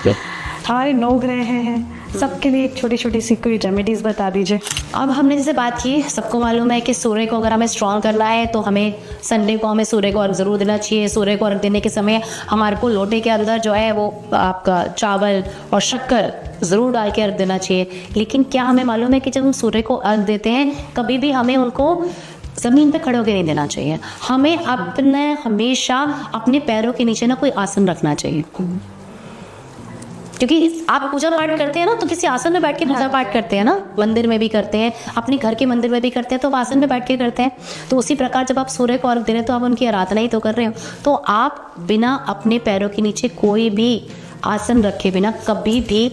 हमारे 9 ग्रह हैं, सबके लिए छोटी छोटी सी कोई रेमेडीज बता दीजिए। अब हमने जैसे बात की, सबको मालूम है कि सूर्य को अगर हमें स्ट्रॉन्ग करना है तो हमें संडे को हमें सूर्य को अर्घ ज़रूर देना चाहिए। सूर्य को अर्घ देने के समय हमारे को लोटे के अंदर जो है वो आपका चावल और शक्कर ज़रूर डाल के अर्घ देना चाहिए। लेकिन क्या हमें मालूम है कि जब हम सूर्य को अर्घ देते हैं कभी भी हमें उनको ज़मीन पे खड़े होकर नहीं देना चाहिए। हमें अपने हमेशा अपने पैरों के नीचे ना कोई आसन रखना चाहिए, क्योंकि आप पूजा पाठ करते हैं ना तो किसी आसन में बैठ के पूजा पाठ करते हैं ना, मंदिर में भी करते हैं, अपने घर के मंदिर में भी करते हैं, तो आसन में बैठ के करते हैं। तो उसी प्रकार जब आप सूर्य को अर्घ दे रहे हैं तो आप उनकी आराधना ही तो कर रहे हो। तो आप बिना अपने पैरों के नीचे कोई भी आसन रखे बिना कभी भी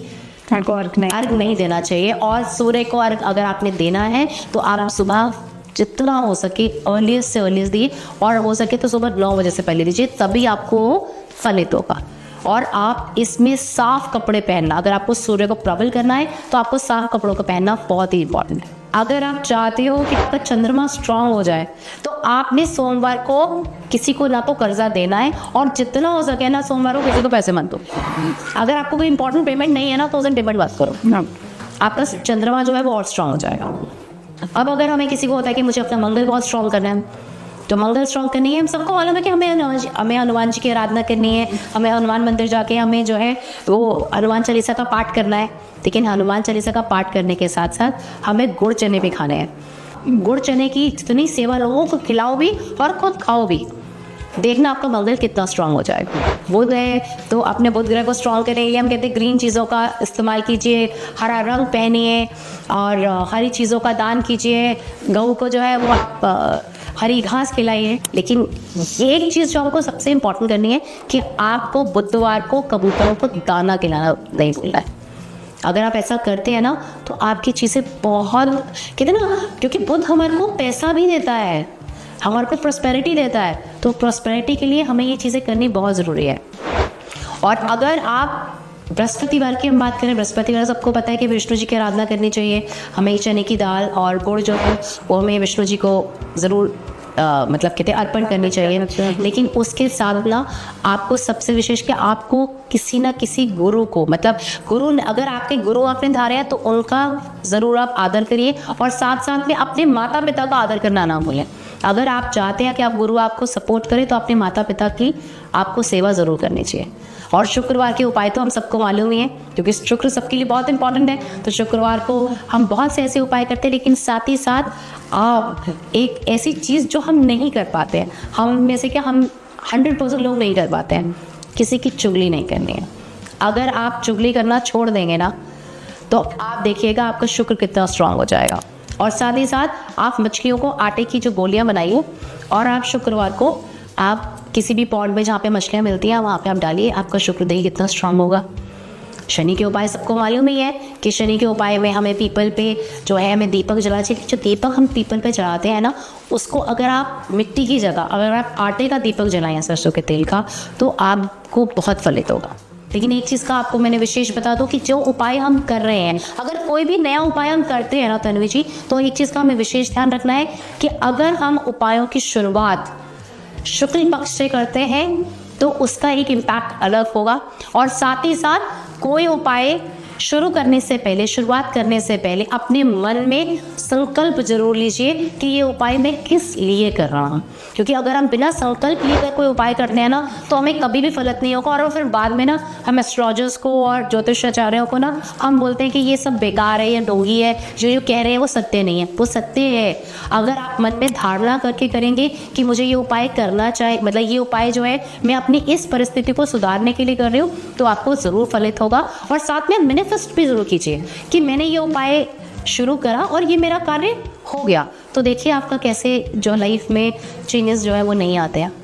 अर्घ नहीं देना चाहिए। और सूर्य को अर्घ अगर आपने देना है तो आप सुबह जितना हो सके अर्लीस्ट से अर्लीस्ट दिए, और हो सके तो सुबह 9 बजे से पहले दीजिए, तभी आपको फलित होगा। और आप इसमें साफ कपड़े पहनना, अगर आपको सूर्य को प्रबल करना है तो आपको साफ कपड़ों को पहनना बहुत ही इंपॉर्टेंट है। अगर आप चाहते हो कि आपका चंद्रमा स्ट्रांग हो जाए तो आपने सोमवार को किसी को ना तो कर्जा देना है, और जितना हो सके ना सोमवार को किसी को पैसे मत दो। अगर आपको कोई इंपॉर्टेंट पेमेंट नहीं है ना तो उस दिन पेमेंट बात करो, आपका चंद्रमा जो है वो और स्ट्रांग हो जाएगा। अब अगर हमें किसी को होता है कि मुझे अपना मंगल बहुत स्ट्रांग करना है, तो मंगल स्ट्रांग करनी है। हम सबको मालूम है कि हमें हनुमान जी की आराधना करनी है, हमें हनुमान मंदिर जाके हमें जो है वो हनुमान चालीसा का पाठ करना है। लेकिन हनुमान चालीसा का पाठ करने के साथ साथ हमें गुड़ चने भी खाने हैं। गुड़ चने की जितनी सेवा लोगों को खिलाओ भी और खुद खाओ भी, देखना आपका मंगल कितना स्ट्रांग हो जाएगा। बुध है तो अपने बुध ग्रह को स्ट्रांग करें, ये हम कहते हैं ग्रीन चीज़ों का इस्तेमाल कीजिए, हरा रंग पहनिए और हरी चीज़ों का दान कीजिए। गऊ को जो है वो हरी घास खिलाइए। लेकिन एक चीज़ जो आपको सबसे इम्पोर्टेंट करनी है कि आपको बुधवार को कबूतरों को दाना खिलाना नहीं भूलना है। अगर आप ऐसा करते हैं ना तो आपकी चीज़ें बहुत कहते हैं ना, क्योंकि बुध हमारे को पैसा भी देता है, हमारे को प्रॉस्पेरिटी देता है, तो प्रॉस्पेरिटी के लिए हमें ये चीज़ें करनी बहुत ज़रूरी है। और अगर आप बृहस्पतिवार की हम बात करें, बृहस्पतिवार सबको पता है कि विष्णु जी की आराधना करनी चाहिए। हमें चने की दाल और गुड़ जो है वो हमें विष्णु जी को ज़रूर मतलब कहते हैं अर्पण करनी चाहिए। लेकिन उसके साथ ना आपको सबसे विशेष कि आपको किसी ना किसी गुरु को, मतलब गुरु, अगर आपके गुरु आपने धारे हैं तो उनका ज़रूर आप आदर करिए, और साथ साथ में अपने माता पिता का आदर करना ना भूलें। अगर आप चाहते हैं कि आप गुरु आपको सपोर्ट करें तो अपने माता पिता की आपको सेवा ज़रूर करनी चाहिए। और शुक्रवार के उपाय तो हम सबको मालूम ही है, क्योंकि शुक्र सबके लिए बहुत इंपॉर्टेंट है। तो शुक्रवार को हम बहुत से ऐसे उपाय करते हैं, लेकिन साथ ही साथ आप एक ऐसी चीज़ जो हम नहीं कर पाते हैं, हम में से क्या हम 100% लोग नहीं कर पाते हैं, किसी की चुगली नहीं करनी है। अगर आप चुगली करना छोड़ देंगे ना तो आप देखिएगा आपका शुक्र कितना स्ट्रांग हो जाएगा। और साथ ही साथ आप मछलियों को आटे की जो गोलियां बनाइए, और आप शुक्रवार को आप किसी भी पॉट में जहाँ पे मछलियाँ मिलती हैं वहाँ पे आप डालिए, आपका शुक्र देखिए कितना स्ट्रांग होगा। शनि के उपाय सबको मालूम ही है कि शनि के उपाय में हमें पीपल पे जो है हमें दीपक जलाना चाहिए। जो दीपक हम पीपल पे चढ़ाते हैं ना, उसको अगर आप मिट्टी की जगह अगर आप आटे का दीपक जलाएं सरसों के तेल का, तो आपको बहुत फलित होगा। लेकिन एक चीज़ का आपको मैंने विशेष बता दूं कि जो उपाय हम कर रहे हैं, अगर कोई भी नया उपाय हम करते हैं ना तन्वी जी, तो एक चीज़ का हमें विशेष ध्यान रखना है कि अगर हम उपायों की शुरुआत शुक्ल पक्ष से करते हैं तो उसका एक इम्पैक्ट अलग होगा। और साथ ही साथ कोई उपाय शुरू करने से पहले, शुरुआत करने से पहले अपने मन में संकल्प जरूर लीजिए कि ये उपाय मैं किस लिए कर रहा हूँ। क्योंकि अगर हम बिना संकल्प लिए कोई उपाय करते हैं ना तो हमें कभी भी फलित नहीं होगा। और फिर बाद में ना हम एस्ट्रोलॉजर्स को और ज्योतिषाचार्यों को ना हम बोलते हैं कि ये सब बेकार है, ये डोंगी है, जो कह रहे हैं वो सत्य नहीं है। वो सत्य है। अगर आप मन में धारणा करके करेंगे कि मुझे ये उपाय करना चाहिए, मतलब ये उपाय जो है मैं अपनी इस परिस्थिति को सुधारने के लिए कर रही हूँ, तो आपको ज़रूर फलित होगा। और साथ में मैनिफेस्ट भी ज़रूर कीजिए कि मैंने ये उपाय शुरू करा और ये मेरा कार्य हो गया। तो देखिए आपका कैसे जो लाइफ में चेंजेस जो है वो नहीं आते हैं।